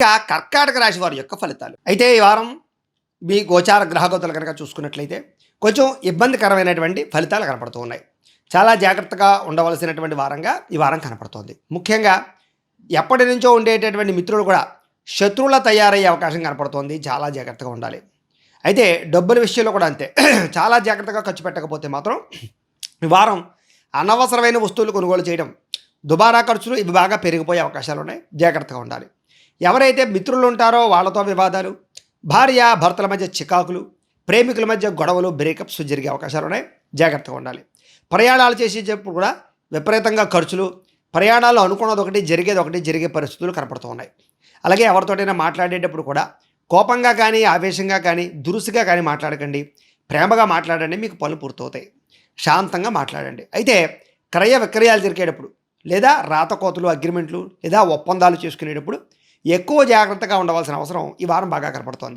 ఇక కర్కాటక రాశి వారి యొక్క ఫలితాలు. అయితే ఈ వారం మీ గోచార గ్రహగతులు కనుక చూసుకున్నట్లయితే కొంచెం ఇబ్బందికరమైనటువంటి ఫలితాలు కనపడుతూ ఉన్నాయి. చాలా జాగ్రత్తగా ఉండవలసినటువంటి వారంగా ఈ వారం కనపడుతోంది. ముఖ్యంగా ఎప్పటి నుంచో ఉండేటటువంటి మిత్రులు కూడా శత్రువుల తయారయ్యే అవకాశం కనపడుతోంది. చాలా జాగ్రత్తగా ఉండాలి. అయితే డబ్బుల విషయంలో కూడా అంతే. చాలా జాగ్రత్తగా ఖర్చు పెట్టకపోతే మాత్రం ఈ వారం అనవసరమైన వస్తువులు కొనుగోలు చేయడం, దుబారా ఖర్చులు ఇవి బాగా పెరిగిపోయే అవకాశాలు ఉన్నాయి. జాగ్రత్తగా ఉండాలి. ఎవరైతే మిత్రులు ఉంటారో వాళ్ళతో వివాదాలు, భార్య భర్తల మధ్య చికాకులు, ప్రేమికుల మధ్య గొడవలు, బ్రేకప్స్ జరిగే అవకాశాలు ఉన్నాయి. జాగ్రత్తగా ఉండాలి. ప్రయాణాలు చేసేటప్పుడు కూడా విపరీతంగా ఖర్చులు, ప్రయాణాలు అనుకున్నది ఒకటి, జరిగేది ఒకటి, జరిగే పరిస్థితులు కనపడుతూ ఉన్నాయి. అలాగే ఎవరితోటైనా మాట్లాడేటప్పుడు కూడా కోపంగా కానీ, ఆవేశంగా కానీ, దురుసుగా కానీ మాట్లాడకండి. ప్రేమగా మాట్లాడండి. మీకు పనులు పూర్తవుతాయి. శాంతంగా మాట్లాడండి. అయితే క్రయ విక్రయాలు జరిగేటప్పుడు లేదా రాతకోతలు, అగ్రిమెంట్లు లేదా ఒప్పందాలు చేసుకునేటప్పుడు ఎక్కువ జాగ్రత్తగా ఉండవలసిన అవసరం ఈ వారం బాగా కనపడుతోంది.